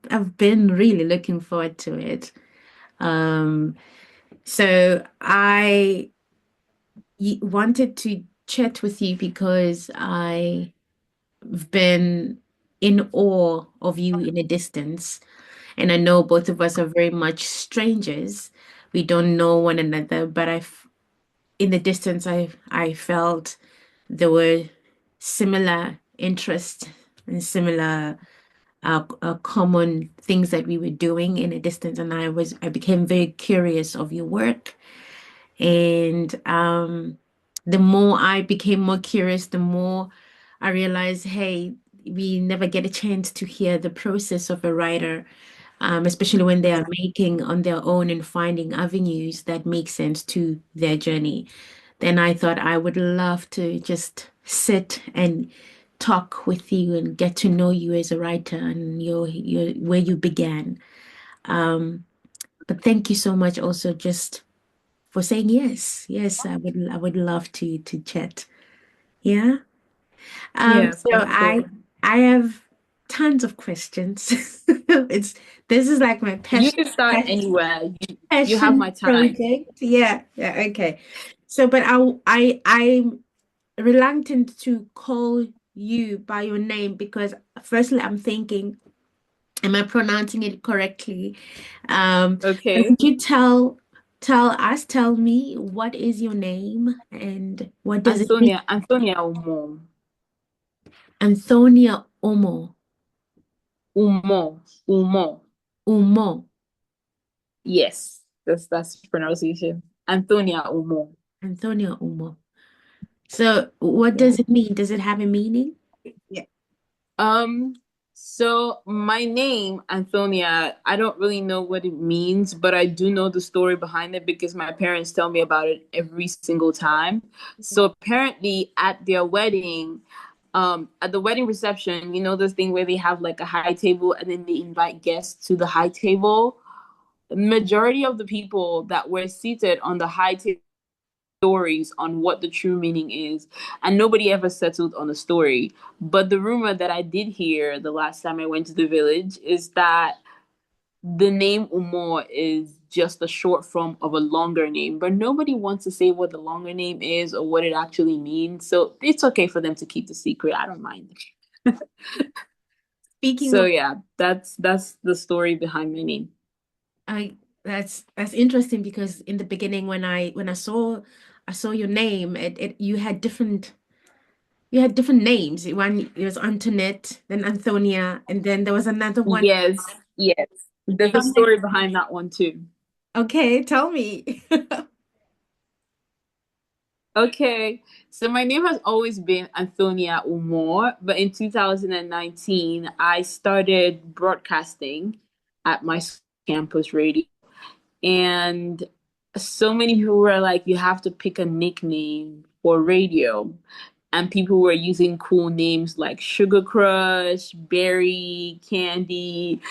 I've been really looking forward to it. Um, so I wanted to chat with you because I've been in awe of you in a distance, and I know both of us are very much strangers. We don't know one another, but in the distance, I felt there were similar interests and similar common things that we were doing in a distance, and I became very curious of your work, and the more I became more curious, the more I realized, hey, we never get a chance to hear the process of a writer, especially when they are making on their own and finding avenues that make sense to their journey. Then I thought I would love to just sit and talk with you and get to know you as a writer and your where you began. Um, but thank you so much also just for saying yes. Yes, I would love to chat. Yeah. Yeah, So for sure. I have tons of questions. It's this is like my You can start anywhere. You have my passion time. project. Yeah, yeah, okay. So, but I'm reluctant to call you by your name because firstly, I'm thinking, am I pronouncing it correctly? But Okay. could you tell me what is your name and what does it mean? Anthonia Umoh. Anthonia Umoh. Umoh. Umoh. Umoh. Yes, that's the pronunciation. Anthonia Umoh. Anthonia Umoh. So, what Yeah. does it mean? Does it have a meaning? Yeah. Um, so my name, Anthonia, I don't really know what it means, but I do know the story behind it because my parents tell me about it every single time. So apparently at their wedding, at the wedding reception, you know this thing where they have like a high table and then they invite guests to the high table. The majority of the people that were seated on the high table stories on what the true meaning is, and nobody ever settled on a story. But the rumor that I did hear the last time I went to the village is that the name Umor is just a short form of a longer name, but nobody wants to say what the longer name is or what it actually means. So it's okay for them to keep the secret. I don't mind. Speaking So of, yeah, that's the story behind my name. I that's interesting because in the beginning when I saw your name, it you had different names. One it was Antoinette, then Anthonia, and then there was another one. Yes, yes. There's a Tell me. story behind that one too. Okay, tell me. Okay, so my name has always been Anthonia Umoh, but in 2019, I started broadcasting at my campus radio. And so many people were like, you have to pick a nickname for radio. And people were using cool names like Sugar Crush, Berry, Candy.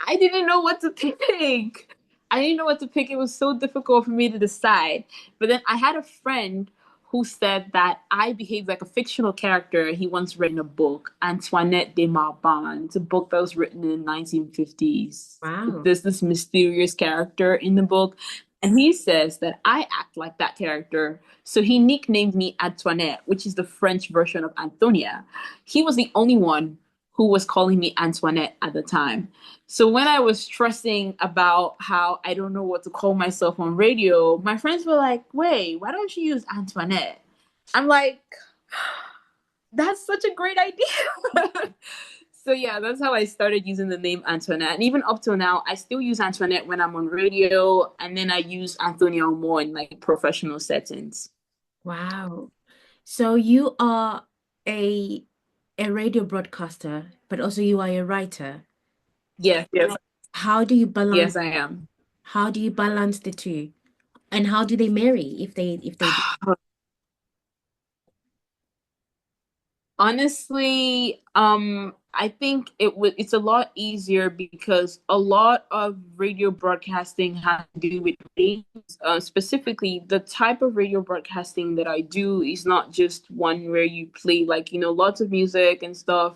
I didn't know what to pick. I didn't know what to pick. It was so difficult for me to decide. But then I had a friend who said that I behaved like a fictional character he once read in a book, Antoinette de Marbon. It's a book that was written in the 1950s. Wow. There's this mysterious character in the book, and he says that I act like that character. So he nicknamed me Antoinette, which is the French version of Antonia. He was the only one who was calling me Antoinette at the time. So when I was stressing about how I don't know what to call myself on radio, my friends were like, "Wait, why don't you use Antoinette?" I'm like, "That's such a great idea." So yeah, that's how I started using the name Antoinette. And even up till now, I still use Antoinette when I'm on radio, and then I use Antonia more in like professional settings. Wow. So you are a a radio broadcaster, but also you are a writer. Yes, yes, How do you balance yes, I am. how do you balance the two? And how do they marry if they do? Honestly, I think it's a lot easier because a lot of radio broadcasting has to do with ratings. Specifically, the type of radio broadcasting that I do is not just one where you play like, lots of music and stuff.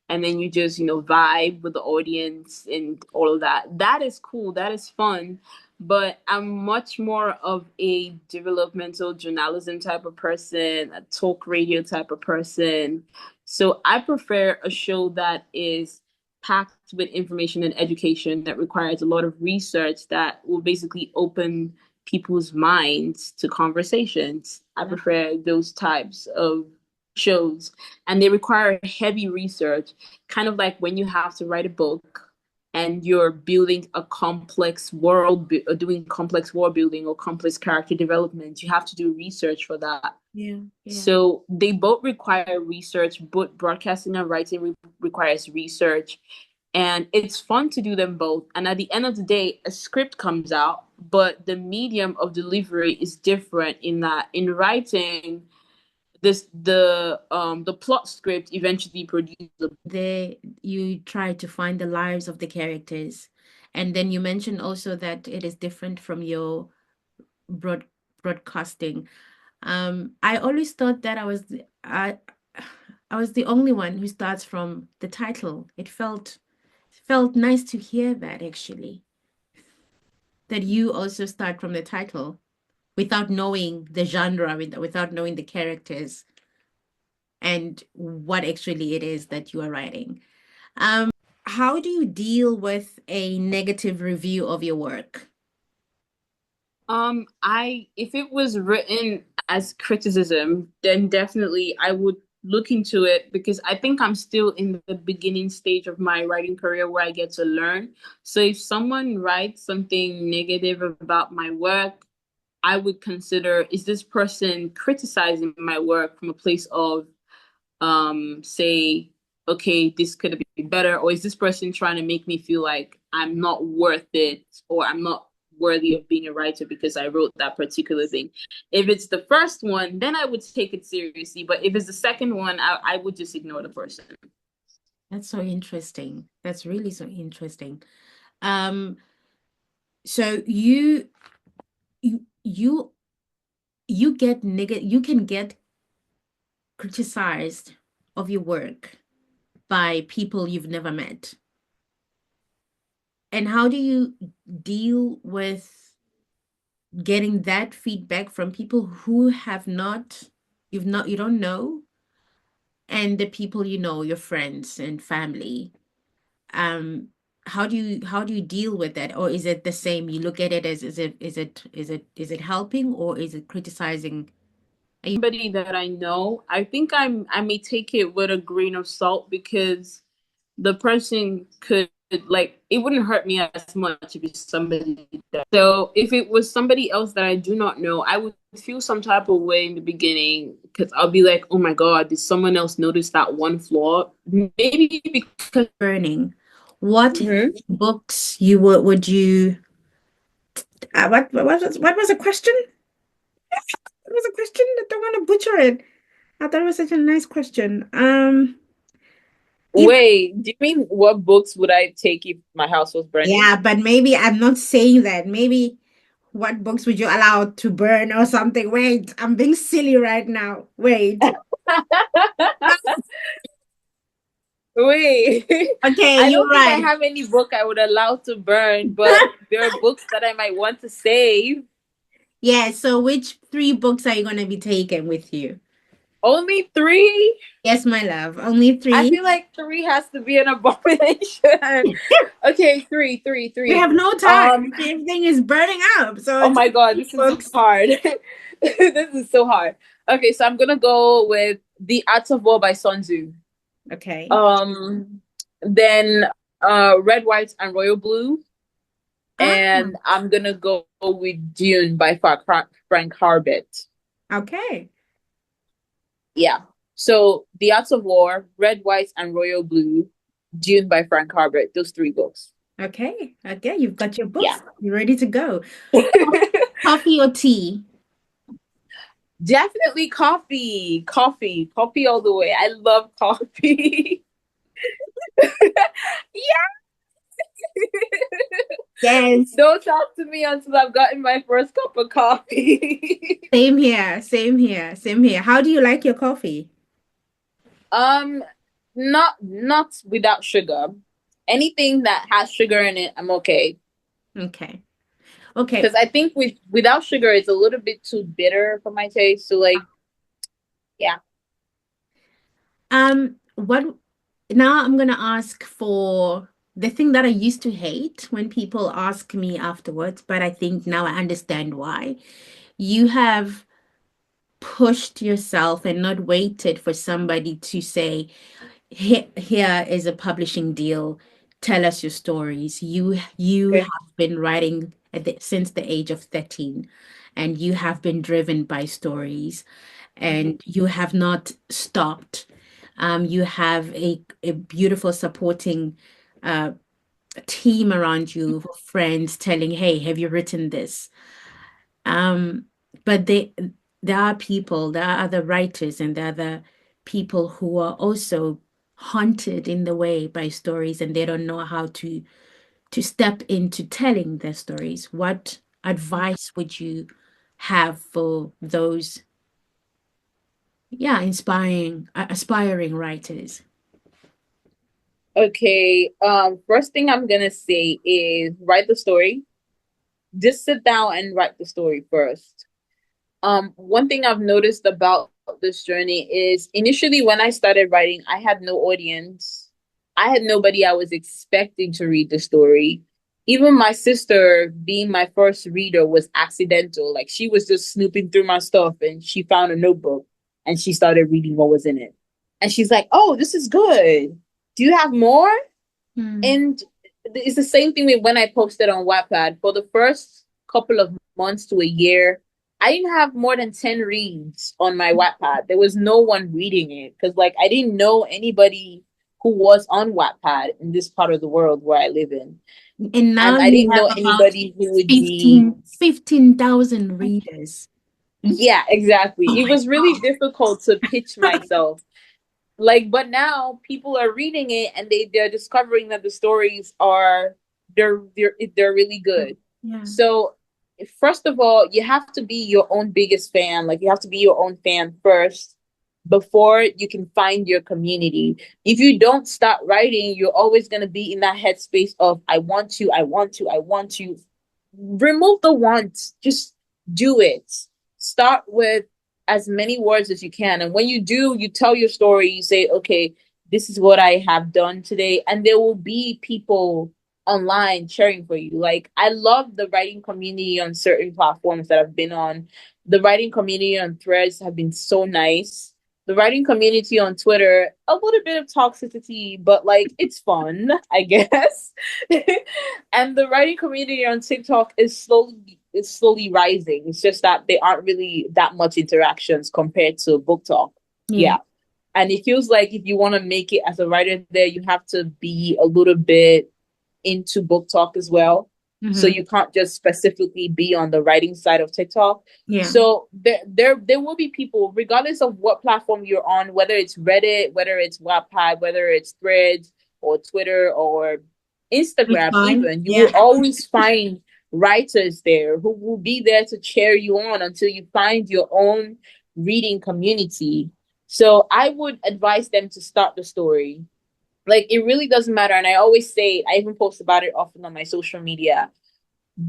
and then you just, vibe with the audience and all of that. That is cool. That is fun. But I'm much more of a developmental journalism type of person, a talk radio type of person. So I prefer a show that is packed with information and education that requires a lot of research that will basically open people's minds to conversations. I Yeah. prefer those types of shows, and they require heavy research, kind of like when you have to write a book and you're building a complex world, doing complex world building or complex character development. You have to do research for that. Yeah. Yeah. So they both require research. Both broadcasting and writing requires research, and it's fun to do them both. And at the end of the day, a script comes out, but the medium of delivery is different. In that, in writing, the plot script eventually produces the. There, you try to find the lives of the characters. And then you mentioned also that it is different from your broad broadcasting. I always thought that I was the only one who starts from the title. It felt nice to hear that actually, that you also start from the title without knowing the genre, without knowing the characters and what actually it is that you are writing. How do you deal with a negative review of your work? I if it was written as criticism, then definitely I would look into it, because I think I'm still in the beginning stage of my writing career where I get to learn. So if someone writes something negative about my work, I would consider, is this person criticizing my work from a place of say, okay, this could have been better, or is this person trying to make me feel like I'm not worth it, or I'm not worthy of being a writer because I wrote that particular thing. If it's the first one, then I would take it seriously. But if it's the second one, I would just ignore the person. That's so interesting. That's really so interesting. Um, so you you you can get criticized of your work by people you've never met. And how do you deal with getting that feedback from people who have not, you don't know, and the people you know, your friends and family? Um, how do you deal with that? Or is it the same? You look at it as is it helping or is it criticizing? Are you Somebody that I know, I think I may take it with a grain of salt, because the person could, like, it wouldn't hurt me as much if it's somebody that. So if it was somebody else that I do not know, I would feel some type of way in the beginning, because I'll be like, oh my God, did someone else notice that one flaw? Maybe because. burning? What Mhm. books you would you what was the question? It was a question. I don't want to butcher it. I thought it was such a nice question. If Wait, do you mean what books would I take if my house was burning? yeah, but maybe I'm not saying that. Maybe what books would you allow to burn or something? Wait, I'm being silly right now. Wait. Wait, Okay, I you're don't think I right. have any book I would allow to burn, but there are books that I might want to save. Yeah, so which three books are you going to be taking with you? Only three? Yes, my love. Only I three. feel like three has to be an abomination. Okay, three, We three. have no time. Everything is burning up. So Oh it's my God, this is books. hard. This is so hard. Okay, so I'm gonna go with The Art of War by Sun Tzu. Okay. Um, then Red, White, and Royal Blue. Ah, And I'm gonna go with Dune by Frank Herbert. okay. Yeah. So The Arts of War, Red, White, and Royal Blue, Dune by Frank Herbert. Those three books. Okay. Okay. You've got your Yeah. books. You're ready to go. Coffee or tea? Definitely coffee. Coffee all the way. I love coffee. Yeah. Yes. Don't talk to me until I've gotten my first cup of coffee. Same here. Same here. Same here. How do you like your coffee? um not without sugar. Anything that has sugar in it, I'm okay. Okay. Okay. Because I think without sugar, it's a little bit too bitter for my taste. So like, yeah. What now I'm gonna ask for the thing that I used to hate when people ask me afterwards, but I think now I understand why. You have pushed yourself and not waited for somebody to say, here is a publishing deal. Tell us your stories. You Okay. have been writing since the age of 13, and you have been driven by stories, Mhm. and you have not stopped. You have a beautiful supporting uh, team around you, friends telling, "Hey, have you written this?" Um, but there are people, there are other writers, and there are other people who are also haunted in the way by stories, and they don't know how to step into telling their stories. What advice would you have for those, yeah, aspiring writers? Okay. First thing I'm gonna say is write the story. Just sit down and write the story first. One thing I've noticed about this journey is initially when I started writing, I had no audience. I had nobody I was expecting to read the story. Even my sister, being my first reader, was accidental. Like she was just snooping through my stuff and she found a notebook and she started reading what was in it. And she's like, "Oh, this is good. Do you have more?" Hmm. And it's the same thing with when I posted on Wattpad. For the first couple of months to a year, I didn't have more than 10 reads on my Wattpad. There was no one reading it because, like, I didn't know anybody who was on Wattpad in this part of the world where I live in. And now And I you didn't have know about anybody who would be 15,000 readers. yeah, exactly. Oh It my was really difficult to pitch God. myself. Like, but now people are reading it and they're discovering that the stories are they're really good. Yeah. So first of all, you have to be your own biggest fan. Like you have to be your own fan first before you can find your community. If you don't start writing, you're always going to be in that headspace of I want to, I want to, I want to. Remove the want. Just do it. Start with as many words as you can. And when you do, you tell your story, you say, okay, this is what I have done today. And there will be people online cheering for you. Like, I love the writing community on certain platforms that I've been on. The writing community on Threads have been so nice. The writing community on Twitter, a little bit of toxicity, but like it's fun, I guess. And the writing community on TikTok is slowly rising. It's just that there aren't really that much interactions compared to book talk. Yeah. Yeah. And it feels like if you want to make it as a writer there, you have to be a little bit into book talk as well. So Hmm. you can't just specifically be on the writing side of TikTok. Yeah. So there will be people, regardless of what platform you're on, whether it's Reddit, whether it's Wattpad, whether it's Threads or Twitter or It's Instagram, fine. even, you Yeah. will always find writers there who will be there to cheer you on until you find your own reading community. So I would advise them to start the story. Like it really doesn't matter. And I always say, I even post about it often on my social media.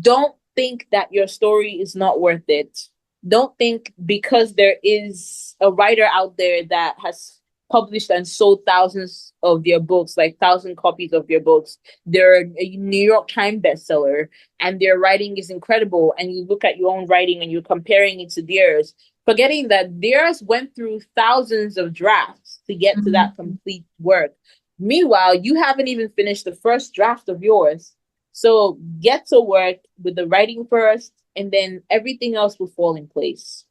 Don't think that your story is not worth it. Don't think because there is a writer out there that has published and sold thousands of their books, like 1,000 copies of their books. They're a New York Times bestseller and their writing is incredible. And you look at your own writing and you're comparing it to theirs, forgetting that theirs went through thousands of drafts to get to that Mhm. complete work. Meanwhile, you haven't even finished the first draft of yours. So get to work with the writing first, and then everything else will fall in place.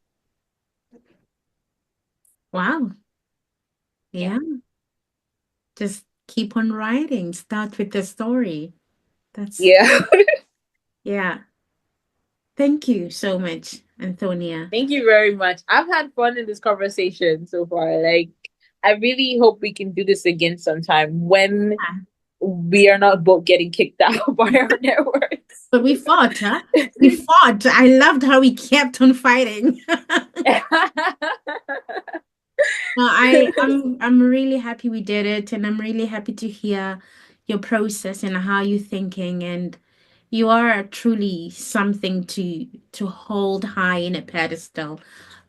Wow. Yeah. Yeah. Just keep on writing. Start with the story. That's, Yeah. yeah. Thank you so much, Antonia. Thank you very much. I've had fun in this conversation so far. Like, I really hope we can do this again sometime when we are not both getting kicked out by our networks. But we fought, huh? We fought. I loved how we kept on fighting. No, I'm really happy we did it, and I'm really happy to hear your process and how you're thinking. And you are truly something to hold high in a pedestal.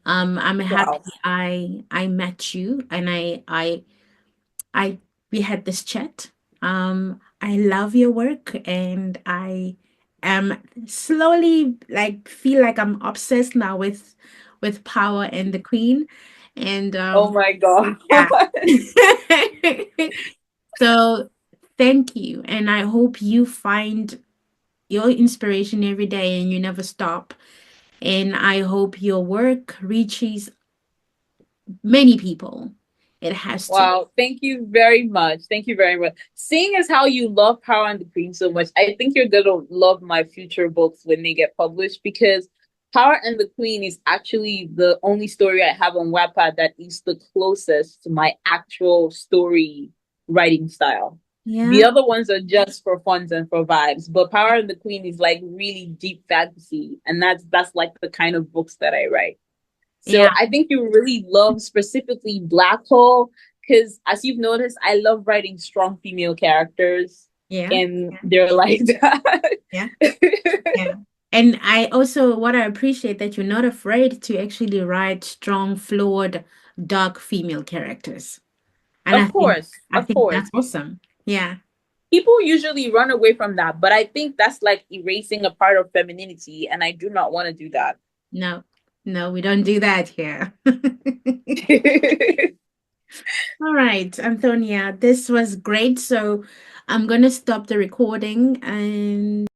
I'm happy Wow. I met you, and I we had this chat. I love your work, and I am slowly like feel like I'm obsessed now with Power and the Queen, and Oh my God. yeah. So thank you, and I hope you find your inspiration every day and you never stop. And I hope your work reaches many people. It has to. Wow, thank you very much. Thank you very much. Seeing as how you love Power and the Queen so much, I think you're gonna love my future books when they get published because Power and the Queen is actually the only story I have on Wattpad that is the closest to my actual story writing style. The Yeah. other ones are just for funs and for vibes, but Power and the Queen is like really deep fantasy, and that's like the kind of books that I write. Yeah. So I think you really love specifically Black Hole because, as you've noticed, I love writing strong female characters, Yeah. and they're like that. Yeah. Yeah. And I also what I appreciate that you're not afraid to actually write strong, flawed, dark female characters. And Of course, I of think that's course. awesome. Yeah. People usually run away from that, but I think that's like erasing a part of femininity, and I do not want to do that. No, no, we don't do that here. All right, Antonia, this was great. So I'm gonna stop the recording and